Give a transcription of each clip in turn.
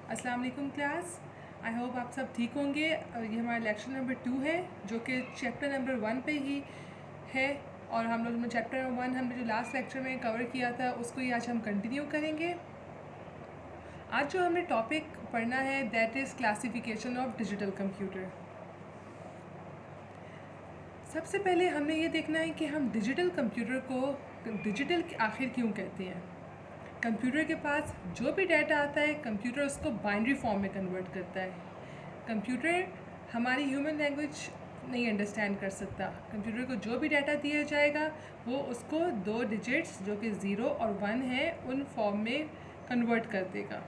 अस्सलाम वालेकुम class. I hope आप सब ठीक होंगे। ये हमारा लेक्चर नंबर 2 है जो कि चैप्टर नंबर 1 पे ही है। और हम लोग में चैप्टर नंबर 1 हमने जो लास्ट लेक्चर में कवर किया था उसको ही आज हम कंटिन्यू करेंगे। आज जो हमें टॉपिक पढ़ना है that is classification of digital computer. सबसे पहले हमें ये देखना है कि हम डिजिटल कंप्यूटर को डिजिटल आखिर क्यों कहते हैं। कंप्यूटर के पास जो भी डाटा आता है कंप्यूटर उसको बाइनरी फॉर्म में कन्वर्ट करता है। कंप्यूटर हमारी ह्यूमन लैंग्वेज नहीं अंडरस्टैंड कर सकता। कंप्यूटर को जो भी डाटा दिया जाएगा वो उसको 2 डिजिट्स जो कि 0 और 1 है उन फॉर्म में कन्वर्ट कर देगा।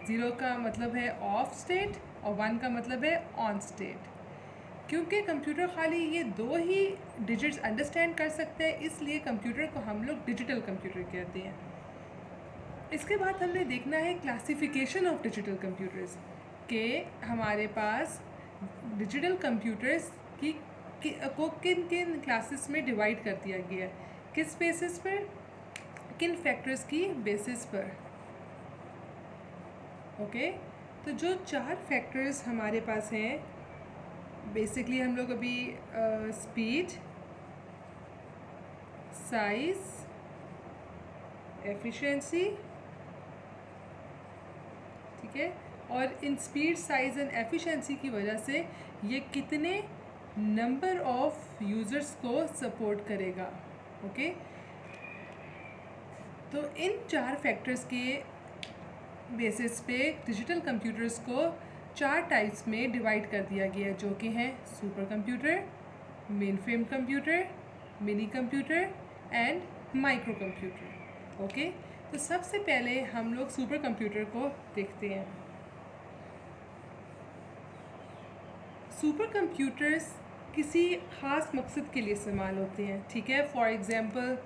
0 का मतलब है ऑफ स्टेट और 1 का मतलब है ऑन स्टेट। क्योंकि कंप्यूटर खाली ये 2 ही डिजिट्स अंडरस्टैंड कर सकते हैं इसलिए कंप्यूटर को हम लोग डिजिटल कंप्यूटर कहते हैं। इसके बाद हमने देखना है क्लासिफिकेशन ऑफ डिजिटल कंप्यूटर्स के हमारे पास डिजिटल कंप्यूटर्स को किन किन क्लासेस में डिवाइड कर दिया गया है, किस बेसिस पर, किन फैक्टर्स की बेसिस पर। ओके, तो जो 4 फैक्टर्स हमारे पास हैं बेसिकली हम लोग अभी स्पीड, साइज, एफिशिएंसी, ठीक है, और in speed, size and efficiency की वजह से ये कितने नंबर ऑफ यूज़र्स को सपोर्ट करेगा। ओके, तो इन 4 फैक्टर्स के बेसिस पे डिजिटल कंप्यूटर्स को 4 टाइप्स में डिवाइड कर दिया गया है जो कि हैं super computer, main frame computer, mini computer and micro computer. Okay, तो सबसे पहले हम लोग सुपर कंप्यूटर को देखते हैं। सुपर कंप्यूटर्स किसी ख़ास मकसद के लिए इस्तेमाल होते हैं, ठीक है। फॉर एग्ज़ाम्पल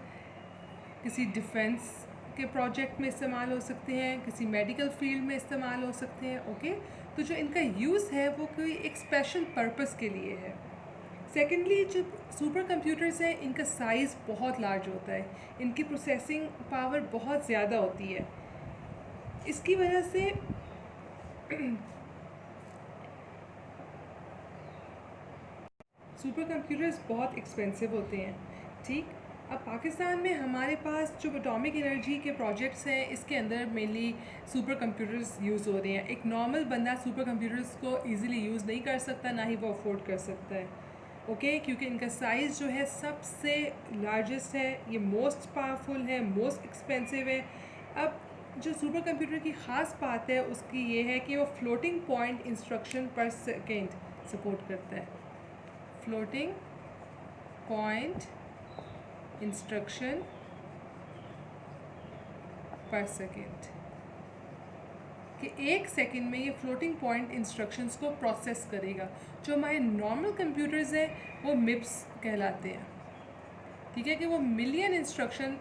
किसी डिफेंस के प्रोजेक्ट में इस्तेमाल हो सकते हैं, किसी मेडिकल फील्ड में इस्तेमाल हो सकते हैं। ओके, तो जो इनका यूज़ है वो कोई एक स्पेशल पर्पस के लिए है। सेकेंडली, जो सुपर कंप्यूटर्स हैं इनका साइज़ बहुत लार्ज होता है, इनकी प्रोसेसिंग पावर बहुत ज़्यादा होती है। इसकी वजह से सुपर कंप्यूटर्स बहुत एक्सपेंसिव होते हैं, ठीक। अब पाकिस्तान में हमारे पास जो एटॉमिक एनर्जी के प्रोजेक्ट्स हैं इसके अंदर मेनली सुपर कंप्यूटर्स यूज़ हो रहे हैं। एक नॉर्मल बंदा सुपर कंप्यूटर्स को इजीली यूज़ नहीं कर सकता, ना ही वो अफोर्ड कर सकता है। ओके, क्योंकि इनका साइज़ जो है सबसे लार्जेस्ट है, ये मोस्ट पावरफुल है, मोस्ट एक्सपेंसिव है। अब जो सुपर कंप्यूटर की ख़ास बात है उसकी ये है कि वो फ्लोटिंग पॉइंट इंस्ट्रक्शन पर सेकेंड सपोर्ट करता है। फ्लोटिंग पॉइंट इंस्ट्रक्शन पर सेकेंड कि 1 सेकेंड में ये फ्लोटिंग पॉइंट इंस्ट्रक्शंस को प्रोसेस करेगा। जो हमारे नॉर्मल कंप्यूटर्स हैं वो मिप्स कहलाते हैं, ठीक है, कि वो मिलियन इंस्ट्रक्शन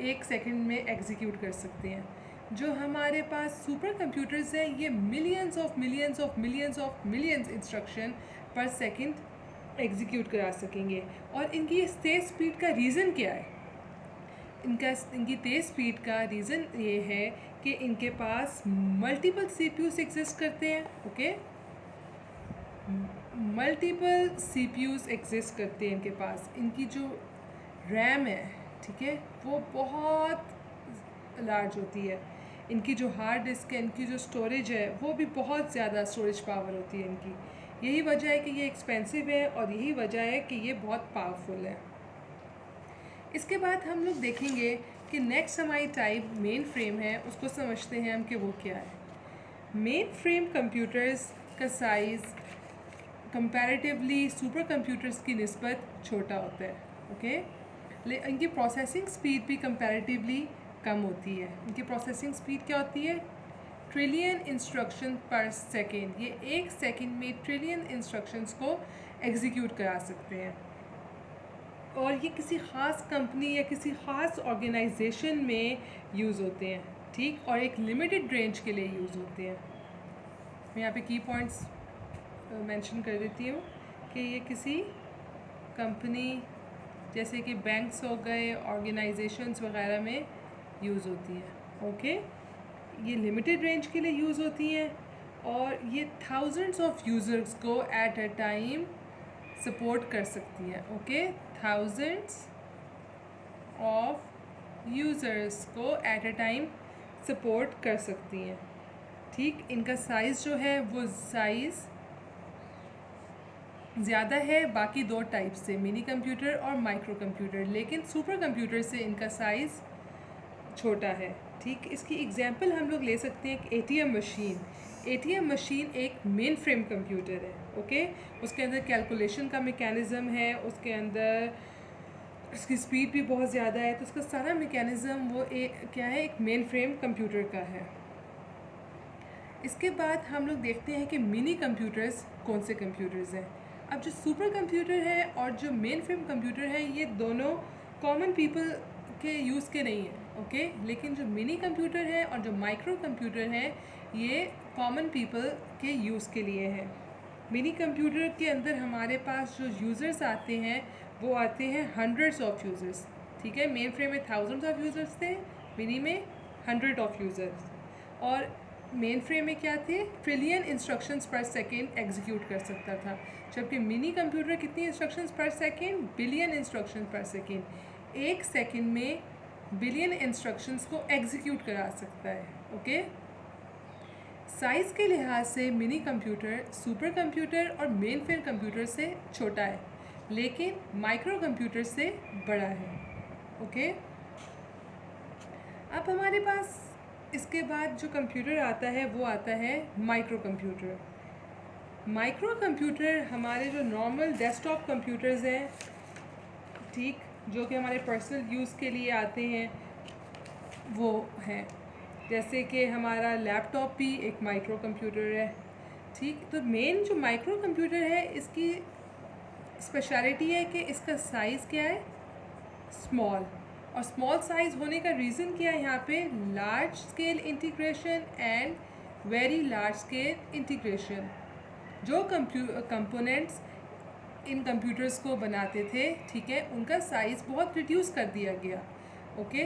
1 सेकेंड में एग्जीक्यूट कर सकते हैं। जो हमारे पास सुपर कंप्यूटर्स हैं ये millions of millions of millions of millions instruction पर सेकेंड एग्जीक्यूट करा सकेंगे। और इनकी तेज़ स्पीड का रीज़न क्या है? इनकी तेज़ स्पीड का रीज़न ये है कि इनके पास मल्टीपल सीपीयूज़ एग्जिस्ट करते हैं। ओके, मल्टीपल सीपीयूज़ एग्जिस्ट करते हैं इनके पास। इनकी जो रैम है, ठीक है, वो बहुत लार्ज होती है। इनकी जो हार्ड डिस्क है, इनकी जो स्टोरेज है वो भी बहुत ज़्यादा स्टोरेज पावर होती है इनकी। यही वजह है कि ये एक्सपेंसिव है और यही वजह है कि ये बहुत पावरफुल है। इसके बाद हम लोग देखेंगे कि नेक्स्ट हमारी टाइप मेन फ्रेम है, उसको समझते हैं हम कि वो क्या है। मेन फ्रेम कंप्यूटर्स का साइज़ कंपैरेटिवली सुपर कंप्यूटर्स की निस्बत छोटा होता है। ओके, इनकी प्रोसेसिंग स्पीड भी कंपैरेटिवली कम होती है। इनकी प्रोसेसिंग स्पीड क्या होती है? ट्रिलियन इंस्ट्रक्शन पर सेकेंड। ये 1 सेकेंड में ट्रिलियन इंस्ट्रक्शंस को एग्जीक्यूट करा सकते हैं। और ये किसी ख़ास कंपनी या किसी ख़ास ऑर्गेनाइजेशन में यूज़ होते हैं, ठीक, और एक लिमिटेड रेंज के लिए यूज़ होते हैं। मैं यहाँ पे की पॉइंट्स मेंशन कर देती हूँ कि ये किसी कंपनी जैसे कि बैंक्स हो गए, ऑर्गेनाइजेशंस वगैरह में यूज़ होती है। ओके, ये लिमिटेड रेंज के लिए यूज़ होती हैं और ये थाउजेंड्स ऑफ यूज़र्स को एट अ टाइम सपोर्ट कर सकती हैं। ओके, थाउजेंड्स ऑफ यूज़र्स को एट अ टाइम सपोर्ट कर सकती हैं। ठीक, इनका साइज़ जो है वो साइज़ ज़्यादा है बाकी दो टाइप से, मिनी कंप्यूटर और माइक्रो कंप्यूटर, लेकिन सुपर कंप्यूटर से इनका साइज़ छोटा है। ठीक, इसकी एग्जांपल हम लोग ले सकते हैं एक एटीएम मशीन। एटीएम मशीन एक मेन फ्रेम कंप्यूटर है। ओके, उसके अंदर कैलकुलेशन का मेकैनिज़म है, उसके अंदर उसकी स्पीड भी बहुत ज़्यादा है, तो उसका सारा मेकैनिज़म वो क्या है, एक मेन फ्रेम कंप्यूटर का है। इसके बाद हम लोग देखते हैं कि मिनी कंप्यूटर्स कौन से कंप्यूटर्स हैं। अब जो सुपर कंप्यूटर है और जो मेन फ्रेम कंप्यूटर है, ये दोनों कॉमन पीपल के यूज़ के नहीं हैं। ओके, लेकिन जो मिनी कंप्यूटर है और जो माइक्रो कंप्यूटर है, ये कॉमन पीपल के यूज़ के लिए है। मिनी कंप्यूटर के अंदर हमारे पास जो यूज़र्स आते हैं वो आते हैं हंड्रेड्स ऑफ यूज़र्स। ठीक है, मेन फ्रेम में थाउजेंड्स ऑफ यूज़र्स थे, मिनी में 100 ऑफ यूज़र्स। और मेन फ्रेम में क्या थे, ट्रिलियन इंस्ट्रक्शंस पर सेकेंड एग्जीक्यूट कर सकता था, जबकि मिनी कंप्यूटर कितनी इंस्ट्रक्शंस पर सेकेंड, बिलियन इंस्ट्रक्शंस पर सेकेंड। एक सेकेंड में बिलियन इंस्ट्रक्शंस को एग्जीक्यूट करा सकता है। ओके, साइज़ के लिहाज से मिनी कंप्यूटर सुपर कंप्यूटर और मेन फ्रेम कंप्यूटर से छोटा है, लेकिन माइक्रो कंप्यूटर से बड़ा है। ओके, अब हमारे पास इसके बाद जो कंप्यूटर आता है वो आता है माइक्रो कंप्यूटर। माइक्रो कंप्यूटर हमारे जो नॉर्मल डेस्कटॉप कंप्यूटर्स हैं, ठीक, जो कि हमारे पर्सनल यूज़ के लिए आते हैं, वो हैं। जैसे कि हमारा लैपटॉप भी एक माइक्रो कंप्यूटर है। ठीक, तो मेन जो माइक्रो कंप्यूटर है, इसकी स्पेशलिटी है कि इसका साइज़ क्या है, स्मॉल। और स्मॉल साइज़ होने का रीज़न क्या है, यहाँ पे large scale integration and very large scale integration. जो कंपोनेंट्स इन कंप्यूटर्स को बनाते थे, ठीक है, उनका साइज़ बहुत रिड्यूस कर दिया गया। ओके,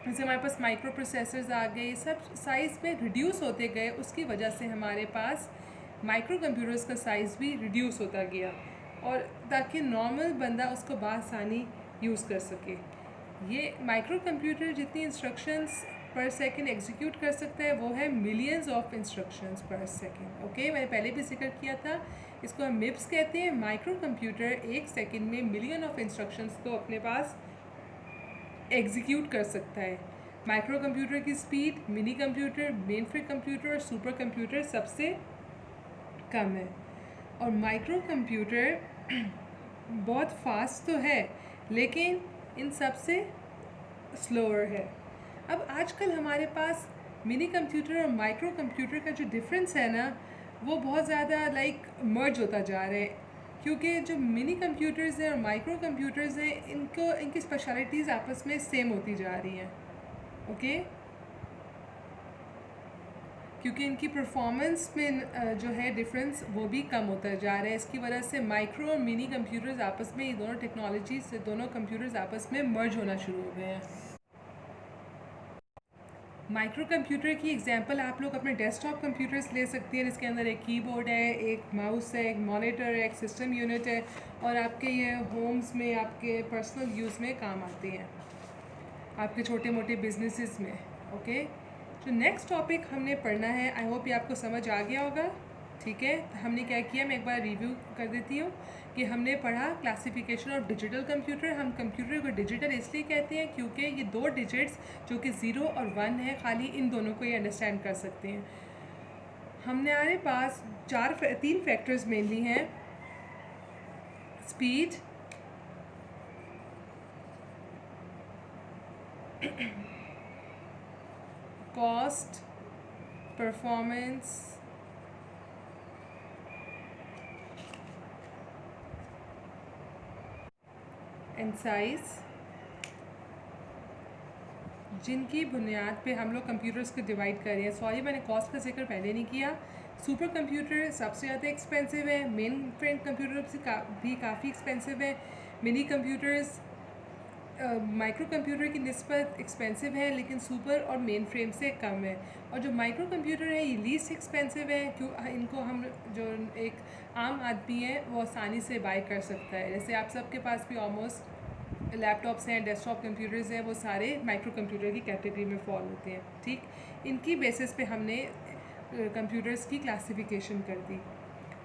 जैसे हमारे पास माइक्रो प्रोसेसर्स आ गए, सब साइज़ में रिड्यूस होते गए, उसकी वजह से हमारे पास माइक्रो कंप्यूटर्स का साइज़ भी रिड्यूस होता गया, और ताकि नॉर्मल बंदा उसको बआसानी यूज़ कर सके। ये माइक्रो कंप्यूटर जितनी इंस्ट्रक्शंस पर सेकंड एग्जीक्यूट कर सकता है वो है मिलियंस ऑफ इंस्ट्रक्शंस पर सेकंड। ओके, मैंने पहले भी जिक्र किया था, इसको हम मिप्स कहते हैं। माइक्रो कंप्यूटर एक सेकंड में मिलियन ऑफ इंस्ट्रक्शंस को अपने पास एग्जीक्यूट कर सकता है। माइक्रो कंप्यूटर की speed mini computer, main frame computer और सुपर कंप्यूटर सबसे कम है। और माइक्रो कंप्यूटर बहुत फास्ट तो है, लेकिन इन सब से स्लोअर है। अब आजकल हमारे पास मिनी कंप्यूटर और माइक्रो कंप्यूटर का जो डिफरेंस है ना, वो बहुत ज़्यादा मर्ज होता जा रहा है, क्योंकि जो मिनी कंप्यूटर्स हैं और माइक्रो कंप्यूटर्स हैं, इनकी स्पेशलिटीज़ आपस में सेम होती जा रही हैं। ओके, क्योंकि इनकी परफॉर्मेंस में जो है डिफरेंस वो भी कम होता जा रहा है। इसकी वजह से माइक्रो और मिनी कंप्यूटर्स आपस में, ये दोनों टेक्नोलॉजी से दोनों कंप्यूटर्स आपस में मर्ज होना शुरू हो गए हैं। माइक्रो कंप्यूटर की एग्जांपल आप लोग अपने डेस्कटॉप कंप्यूटर्स ले सकती हैं, जिसके अंदर एक कीबोर्ड है, एक माउस है, एक मॉनिटर है, एक सिस्टम यूनिट है, और आपके ये होम्स में, आपके पर्सनल यूज़ में काम आते हैं, आपके छोटे मोटे बिजनेसेस में। ओके, जो नेक्स्ट टॉपिक हमने पढ़ना है, आई होप ये आपको समझ आ गया होगा। ठीक है, तो हमने क्या किया, मैं एक बार रिव्यू कर देती हूँ कि हमने पढ़ा क्लासिफिकेशन ऑफ डिजिटल कंप्यूटर। हम कंप्यूटर को डिजिटल इसलिए कहते हैं क्योंकि ये दो डिजिट्स जो कि 0 और 1 है, खाली इन दोनों को ये अंडरस्टैंड कर सकते हैं। हमने हमारे पास 3 फैक्टर्स मेनली हैं, speed, cost, performance and size, जिनकी बुनियाद पे हम लोग कंप्यूटर्स को डिवाइड कर रहे हैं। सॉरी, मैंने कॉस्ट का जिक्र पहले नहीं किया। सुपर कंप्यूटर सबसे ज़्यादा एक्सपेंसिव है, मेन फ्रेम कंप्यूटर से भी काफ़ी एक्सपेंसिव है। मिनी कंप्यूटर्स माइक्रो कंप्यूटर की निस्बत एक्सपेंसिव है, लेकिन सुपर और मेन फ्रेम से कम है। और जो माइक्रो कंप्यूटर है ये लीस्ट एक्सपेंसिव है, क्यों इनको हम जो एक आम आदमी है वो आसानी से बाय कर सकता है। जैसे आप सबके पास भी ऑलमोस्ट लैपटॉप्स हैं, डेस्कटॉप कंप्यूटर्स हैं, वो सारे माइक्रो कंप्यूटर की कैटेगरी में फॉल होते हैं। ठीक, इनकी बेसिस पे हमने कंप्यूटर्स की क्लासिफिकेशन कर दी।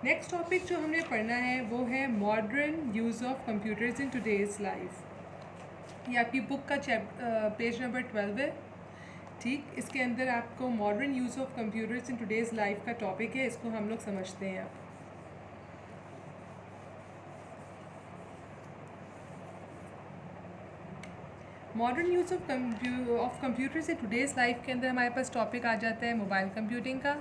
नेक्स्ट टॉपिक जो हमने पढ़ना है वो है modern use of computers in today's life. ये आपकी बुक का पेज नंबर 12 है। ठीक, इसके अंदर आपको modern use of computers in today's life का टॉपिक है, इसको हम लोग समझते हैं अब। Modern use of computers in today's life के अंदर हमारे पास टॉपिक आ जाता है मोबाइल कंप्यूटिंग का,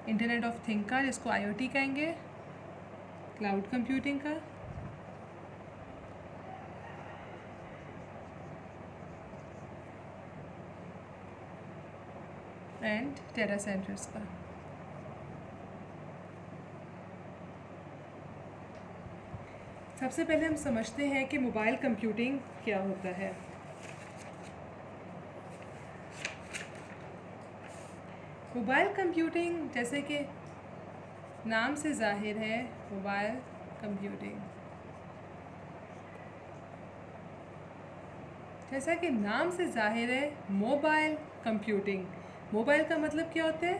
इंटरनेट ऑफ थिंग का जिसको IoT कहेंगे, क्लाउड कंप्यूटिंग का, एंड डेटा सेंटर्स का। सबसे पहले हम समझते हैं कि मोबाइल कंप्यूटिंग क्या होता है। मोबाइल कंप्यूटिंग जैसे कि नाम से जाहिर है, मोबाइल कंप्यूटिंग जैसा कि नाम से जाहिर है, मोबाइल कंप्यूटिंग। मोबाइल का मतलब क्या होता है?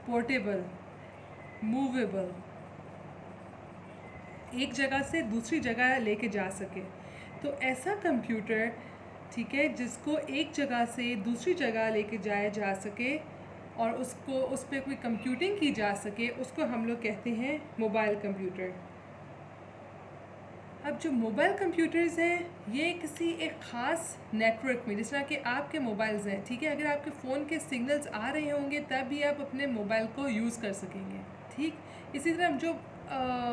पोर्टेबल, मूवेबल, एक जगह से दूसरी जगह लेके जा सके। तो ऐसा कंप्यूटर, ठीक है, जिसको एक जगह से दूसरी जगह लेके जाया जा सके और उसको उस पर कोई कंप्यूटिंग की जा सके, उसको हम लोग कहते हैं मोबाइल कंप्यूटर। अब जो मोबाइल कंप्यूटर्स हैं ये किसी एक ख़ास नेटवर्क में, जिस तरह के आपके मोबाइल्स हैं, ठीक है, अगर आपके फ़ोन के सिग्नल्स आ रहे होंगे तब भी आप अपने मोबाइल को यूज़ कर सकेंगे। ठीक, इसी तरह जो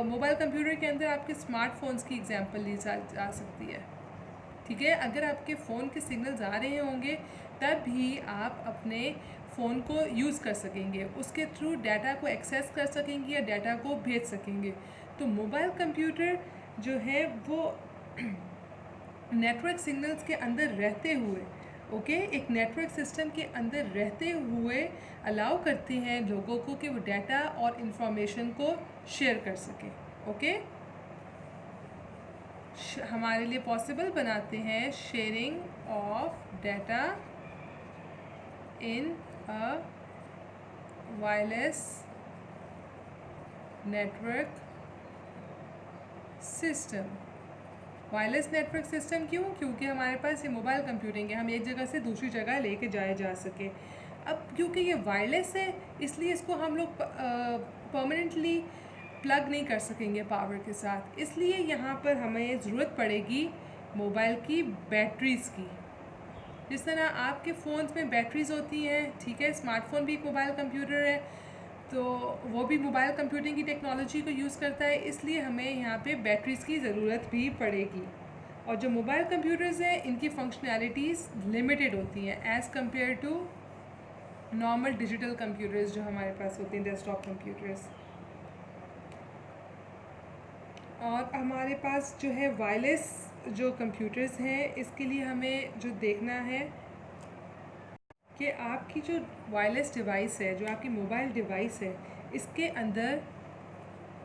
मोबाइल कंप्यूटर के अंदर आपके स्मार्टफोन्स की एग्जांपल ली जा सकती है। ठीक है, अगर आपके फ़ोन के सिग्नल्स आ रहे होंगे तब भी आप अपने फ़ोन को यूज़ कर सकेंगे, उसके थ्रू डाटा को एक्सेस कर सकेंगे या डाटा को भेज सकेंगे। तो मोबाइल कंप्यूटर जो है वो नेटवर्क सिग्नल्स के अंदर रहते हुए, ओके, एक नेटवर्क सिस्टम के अंदर रहते हुए अलाउ करते हैं लोगों को कि वो डाटा और इन्फॉर्मेशन को शेयर कर सकें। ओके, हमारे लिए पॉसिबल बनाते हैं sharing of data in a wireless network system. Wireless network system क्यों? क्योंकि हमारे पास ये मोबाइल कंप्यूटिंग है, हम एक जगह से दूसरी जगह लेके जाया जा सके। अब क्योंकि ये वायरलेस है इसलिए इसको हम लोग परमानेंटली प्लग नहीं कर सकेंगे पावर के साथ, इसलिए यहाँ पर हमें ज़रूरत पड़ेगी मोबाइल की बैटरीज़ की। जिस तरह आपके फ़ोन्स में बैटरीज़ होती हैं, ठीक है, स्मार्टफ़ोन भी एक मोबाइल कंप्यूटर है, तो वो भी मोबाइल कंप्यूटिंग की टेक्नोलॉजी को यूज़ करता है, इसलिए हमें यहाँ पे बैटरीज़ की ज़रूरत भी पड़ेगी। और जो मोबाइल कंप्यूटर्स हैं इनकी फंक्शनैलिटीज़ लिमिटेड होती हैं as compare to normal digital computers जो हमारे पास होते हैं, डेस्कटॉप कंप्यूटर्स। और हमारे पास जो है वायरलेस जो कंप्यूटर्स हैं, इसके लिए हमें जो देखना है कि आपकी जो वायरलेस डिवाइस है, जो आपकी मोबाइल डिवाइस है, इसके अंदर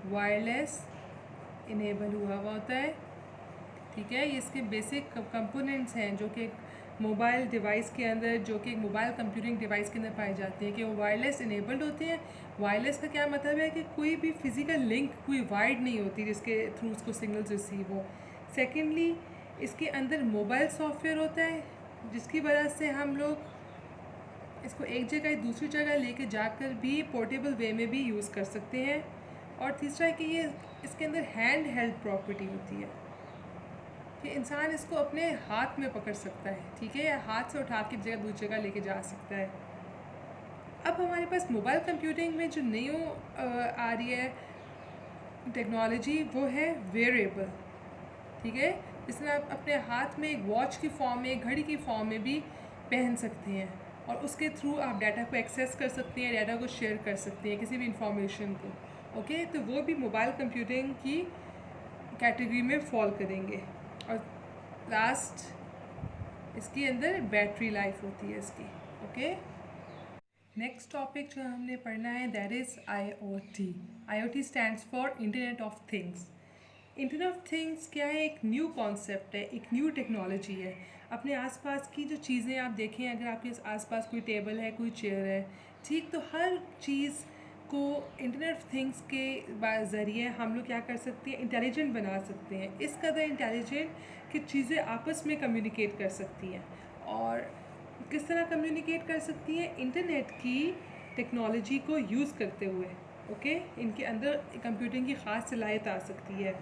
वायरलेस इनेबल हुआ होता है। ठीक है, ये इसके बेसिक कंपोनेंट्स हैं जो कि मोबाइल डिवाइस के अंदर, जो कि मोबाइल कंप्यूटिंग डिवाइस के अंदर पाए जाते हैं, कि वो वायरलेस इनेबल्ड होते हैं। वायरलेस का क्या मतलब है कि कोई भी फिज़िकल लिंक कोई वायर्ड नहीं होती जिसके थ्रू उसको सिग्नल्स रिसीव हो। सेकेंडली, इसके अंदर मोबाइल सॉफ्टवेयर होता है जिसकी वजह से हम लोग इसको एक जगह दूसरी जगह लेके जाकर भी पोर्टेबल वे में भी यूज़ कर सकते हैं। और तीसरा है कि ये इसके अंदर हैंड हेल्ड प्रॉपर्टी होती है कि इंसान इसको अपने हाथ में पकड़ सकता है, ठीक है, या हाथ से उठा के जगह दूसरी जगह लेके जा सकता है। अब हमारे पास मोबाइल कंप्यूटिंग में जो न्यू आ रही है टेक्नोलॉजी वो है वेयरेबल। ठीक है, जिसमें आप अपने हाथ में एक वॉच की फॉर्म में, एक घड़ी की फॉर्म में भी पहन सकते हैं और उसके थ्रू आप डाटा को एक्सेस कर सकते हैं, डाटा को शेयर कर सकते हैं, किसी भी इंफॉर्मेशन को। ओके, तो वो भी मोबाइल कंप्यूटिंग की कैटेगरी में फॉल करेंगे। और लास्ट इसके अंदर बैटरी लाइफ होती है इसकी। ओके, नेक्स्ट टॉपिक जो हमने पढ़ना है that is IoT। IoT stands for internet of things. Internet of things क्या है? एक न्यू कॉन्सेप्ट है, एक न्यू टेक्नोलॉजी है। अपने आसपास की जो चीज़ें आप देखें, अगर आपके आसपास कोई टेबल है, कोई चेयर है, ठीक, तो हर चीज़ को इंटरनेट ऑफ थिंग्स के ज़रिए हम लोग क्या कर सकते हैं? इंटेलिजेंट बना सकते हैं। इस कदर इंटेलिजेंट कि चीज़ें आपस में कम्युनिकेट कर सकती हैं। और किस तरह कम्युनिकेट कर सकती हैं? इंटरनेट की टेक्नोलॉजी को यूज़ करते हुए। ओके, इनके अंदर कंप्यूटिंग की ख़ास सलाहियत आ सकती है।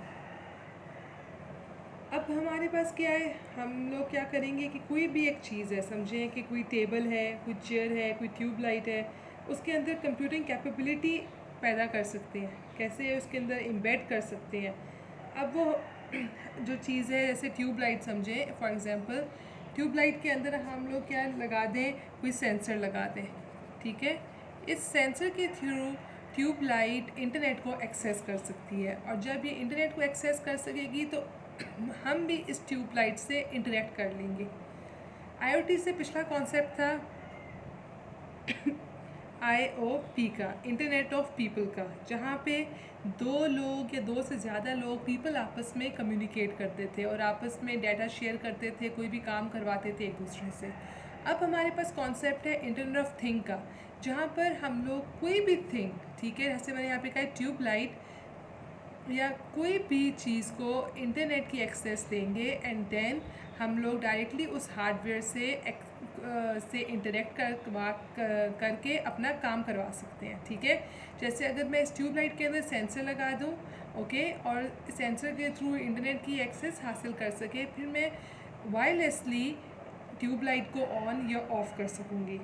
अब हमारे पास क्या है? हम लोग क्या करेंगे कि कोई भी एक चीज़ है, समझें कि कोई टेबल है, कोई चेयर है, कोई ट्यूबलाइट है, उसके अंदर कंप्यूटिंग कैपेबिलिटी पैदा कर सकते हैं। कैसे? उसके अंदर एम्बेड कर सकते हैं। अब वो जो चीज़ है, जैसे ट्यूबलाइट समझें फॉर एग्ज़ाम्पल, ट्यूबलाइट के अंदर हम लोग क्या लगा दें? कोई सेंसर लगा दें, ठीक है। इस सेंसर के थ्रू ट्यूबलाइट इंटरनेट को एक्सेस कर सकती है, और जब ये इंटरनेट को एक्सेस कर सकेगी तो हम भी इस ट्यूबलाइट से इंटरेक्ट कर लेंगे। IoT से पिछला कॉन्सेप्ट था IOP का, इंटरनेट ऑफ पीपल का, जहाँ पे दो लोग या दो से ज़्यादा लोग पीपल आपस में कम्युनिकेट करते थे और आपस में डाटा शेयर करते थे, कोई भी काम करवाते थे एक दूसरे से। अब हमारे पास कॉन्सेप्ट है इंटरनेट ऑफ थिंग का, जहाँ पर हम लोग कोई भी थिंग, ठीक है, जैसे मैंने यहाँ पे कहा ट्यूबलाइट या कोई भी चीज़ को इंटरनेट की एक्सेस देंगे एंड देन हम लोग डायरेक्टली उस हार्डवेयर से इंटरेक्ट करके अपना काम करवा सकते हैं, ठीक है। जैसे अगर मैं इस ट्यूबलाइट के अंदर सेंसर लगा दूं, ओके, और सेंसर के थ्रू इंटरनेट की एक्सेस हासिल कर सके, फिर मैं वायरलेसली ट्यूबलाइट को ऑन या ऑफ़ कर सकूँगी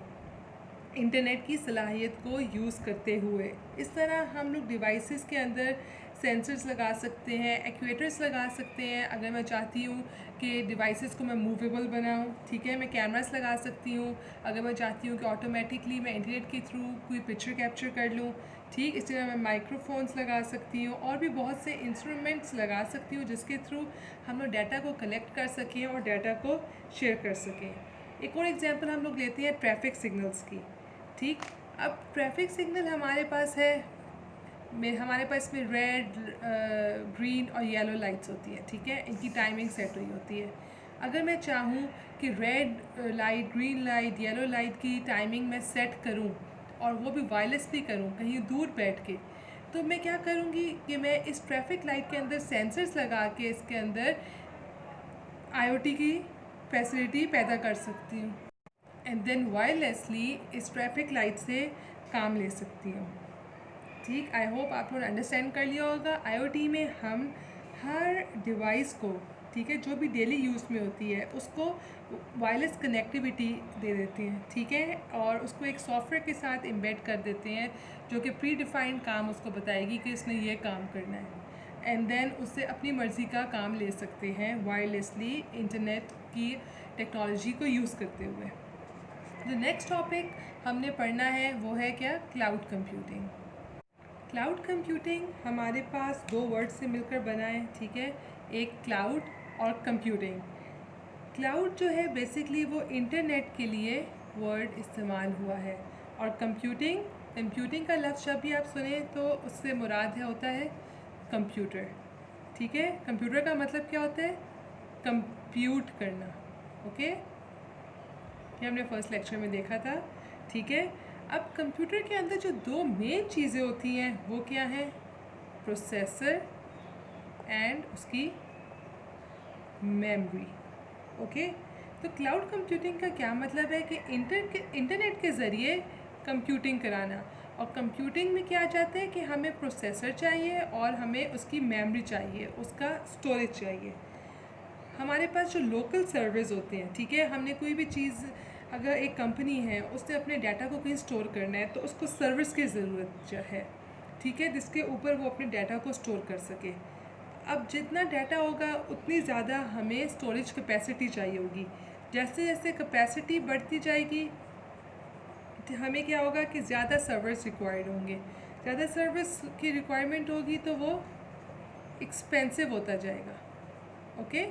इंटरनेट की सलाहियत को यूज़ करते हुए। इस तरह हम लोग डिवाइसेस के अंदर सेंसर्स लगा सकते हैं, एक्चुएटर्स लगा सकते हैं। अगर मैं चाहती हूँ कि डिवाइसेस को मैं मूवेबल बनाऊँ, ठीक है, मैं कैमरास लगा सकती हूँ। अगर मैं चाहती हूँ कि ऑटोमेटिकली मैं इंटरनेट के थ्रू कोई पिक्चर कैप्चर कर लूँ, ठीक, इस तरह मैं माइक्रोफोन्स लगा सकती हूँ और भी बहुत से इंस्ट्रूमेंट्स लगा सकती हूँ जिसके थ्रू हम लोग डाटा को कलेक्ट कर सकें और डाटा को शेयर कर सकें। एक और एग्जांपल हम लोग लेते हैं ट्रैफिक सिग्नल्स की, ठीक। अब ट्रैफिक सिग्नल हमारे पास है, हमारे पास में रेड, ग्रीन और येलो लाइट्स होती है, ठीक है, इनकी टाइमिंग सेट हुई होती है। अगर मैं चाहूँ कि red light, green light, yellow light की टाइमिंग मैं सेट करूँ और वो भी वायरलेसली करूँ कहीं दूर बैठ के, तो मैं क्या करूँगी कि मैं इस ट्रैफिक लाइट के अंदर सेंसर्स लगा के इसके अंदर IoT की फैसिलिटी पैदा कर सकती हूँ एंड देन वायरलेसली इस ट्रैफिक लाइट से काम ले सकती हूँ, ठीक। आई होप आप लोगों ने अंडरस्टैंड कर लिया होगा। IoT में हम हर डिवाइस को, ठीक है, जो भी डेली यूज़ में होती है उसको वायरलेस कनेक्टिविटी दे देते हैं, ठीक है, और उसको एक सॉफ्टवेयर के साथ एम्बेड कर देते हैं जो कि प्री डिफाइंड काम उसको बताएगी कि इसने ये काम करना है एंड देन उससे अपनी मर्ज़ी का काम ले सकते हैं वायरलेसली इंटरनेट की टेक्नोलॉजी को यूज़ करते हुए। जो नेक्स्ट टॉपिक हमने पढ़ना है वो है क्या? Cloud computing. क्लाउड कंप्यूटिंग हमारे पास दो वर्ड से मिलकर बना है, ठीक है, एक क्लाउड और कंप्यूटिंग। क्लाउड जो है बेसिकली वो इंटरनेट के लिए वर्ड इस्तेमाल हुआ है, और कंप्यूटिंग का लफ्ज़ जब भी आप सुने तो उससे मुराद होता है कंप्यूटर, ठीक है। कंप्यूटर का मतलब क्या होता है? कंप्यूट करना, ओके, ये हमने फर्स्ट लेक्चर में देखा था, ठीक है। अब कंप्यूटर के अंदर जो दो मेन चीज़ें होती हैं वो क्या हैं? प्रोसेसर एंड उसकी मेमोरी, ओके। तो क्लाउड कंप्यूटिंग का क्या मतलब है कि इंटरनेट के ज़रिए कंप्यूटिंग कराना, और कंप्यूटिंग में क्या चाहते हैं कि हमें प्रोसेसर चाहिए और हमें उसकी मेमोरी चाहिए, उसका स्टोरेज चाहिए। हमारे पास जो लोकल सर्वर्स होते हैं, ठीक है, हमने कोई भी चीज़, अगर एक कंपनी है उसने अपने डाटा को कहीं स्टोर करना है तो उसको सर्वर्स की ज़रूरत है, ठीक है, जिसके ऊपर वो अपने डाटा को स्टोर कर सके। अब जितना डाटा होगा उतनी ज़्यादा हमें स्टोरेज कैपेसिटी चाहिए होगी। जैसे जैसे कैपेसिटी बढ़ती जाएगी हमें क्या होगा कि ज़्यादा सर्वर्स रिक्वायर्ड होंगे। ज़्यादा सर्विस की रिक्वायरमेंट होगी तो वो एक्सपेंसिव होता जाएगा। ओके,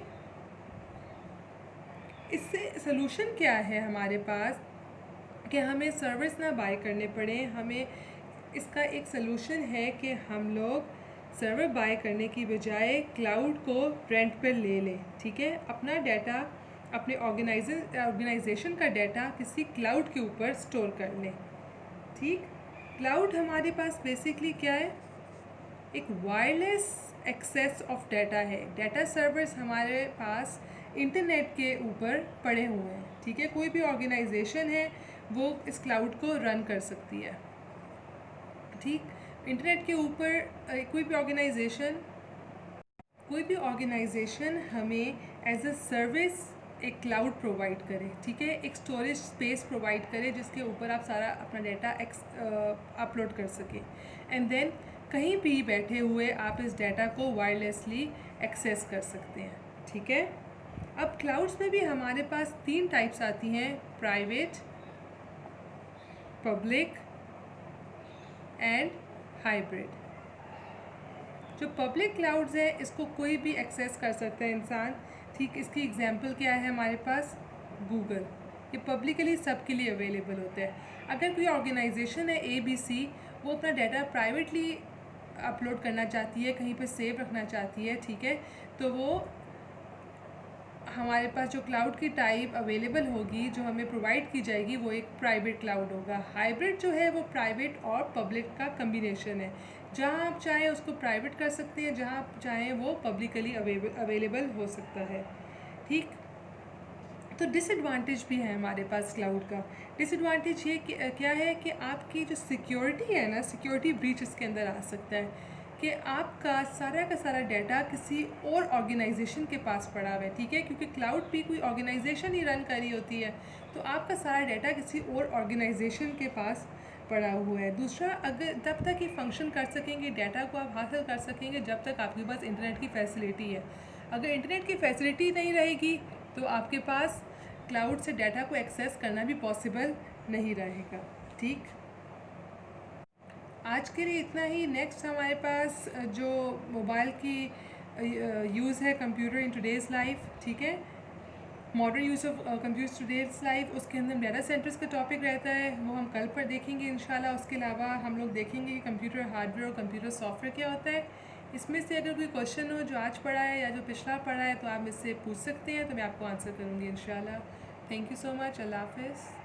इससे सलूशन क्या है हमारे पास कि हमें सर्विस ना बाय करने पड़े। हमें इसका एक सलूशन है कि हम लोग सर्वर बाय करने की बजाय क्लाउड को रेंट पर ले लें। ठीक है, अपना डाटा, अपने ऑर्गेनाइजेशन का डाटा किसी क्लाउड के ऊपर स्टोर कर लें। ठीक, क्लाउड हमारे पास बेसिकली क्या है, एक वायरलेस एक्सेस ऑफ डाटा है। डाटा सर्वर्स हमारे पास इंटरनेट के ऊपर पड़े हुए हैं। ठीक है, कोई भी ऑर्गेनाइजेशन है वो इस क्लाउड को रन कर सकती है। ठीक, इंटरनेट के ऊपर कोई भी ऑर्गेनाइजेशन हमें एज अ सर्विस एक क्लाउड प्रोवाइड करे। ठीक है, एक स्टोरेज स्पेस प्रोवाइड करे जिसके ऊपर आप सारा अपना डाटा अपलोड कर सकें, एंड देन कहीं भी बैठे हुए आप इस डाटा को वायरलेसली एक्सेस कर सकते हैं। ठीक है, अब क्लाउड्स में भी हमारे पास 3 टाइप्स आती हैं, प्राइवेट, पब्लिक एंड हाइब्रिड। जो पब्लिक क्लाउड्स है इसको कोई भी एक्सेस कर सकता है इंसान। ठीक, इसकी एग्जांपल क्या है हमारे पास, गूगल। ये पब्लिकली सबके लिए अवेलेबल होता है। अगर कोई ऑर्गेनाइजेशन है ABC, वो अपना डाटा प्राइवेटली अपलोड करना चाहती है, कहीं पर सेव रखना चाहती है, ठीक है, तो वो हमारे पास जो क्लाउड की टाइप अवेलेबल होगी, जो हमें प्रोवाइड की जाएगी, वो एक प्राइवेट क्लाउड होगा। हाइब्रिड जो है वो प्राइवेट और पब्लिक का कम्बिनेशन है। जहाँ आप चाहें उसको प्राइवेट कर सकते हैं, जहाँ आप चाहें वो पब्लिकली अवेलेबल हो सकता है। ठीक, तो डिसएडवांटेज भी है हमारे पास क्लाउड का। डिसएडवांटेज ये क्या है कि आपकी जो सिक्योरिटी है ना, सिक्योरिटी ब्रीच इसके अंदर आ सकता है कि आपका का सारा डाटा किसी और ऑर्गेनाइजेशन के पास पड़ा हुआ है। ठीक है, क्योंकि क्लाउड भी कोई ऑर्गेनाइजेशन ही रन कर रही होती है, तो आपका सारा डाटा किसी और ऑर्गेनाइजेशन के पास पड़ा हुआ है। दूसरा, अगर तब तक ये फंक्शन कर सकेंगे, डाटा को आप हासिल कर सकेंगे जब तक आपके पास इंटरनेट की फैसिलिटी है। अगर इंटरनेट की फैसिलिटी नहीं रहेगी तो आपके पास क्लाउड से डाटा को एक्सेस करना भी पॉसिबल नहीं रहेगा। ठीक, आज के लिए इतना ही। नेक्स्ट हमारे पास जो मोबाइल की यूज़ है कंप्यूटर इन टुडेज़ लाइफ, ठीक है, modern use of computer today's life, उसके अंदर डाटा सेंटर्स का टॉपिक रहता है, वो हम कल पर देखेंगे इंशाल्लाह। उसके अलावा हम लोग देखेंगे कि कंप्यूटर हार्डवेयर और कंप्यूटर सॉफ्टवेयर क्या होता है। इसमें से अगर कोई क्वेश्चन हो जो आज पढ़ा है या जो पिछला पढ़ा है तो आप मुझसे पूछ सकते हैं, तो मैं आपको आंसर करूँगी इंशाल्लाह। Thank you so much. अल्लाह हाफ़िज़।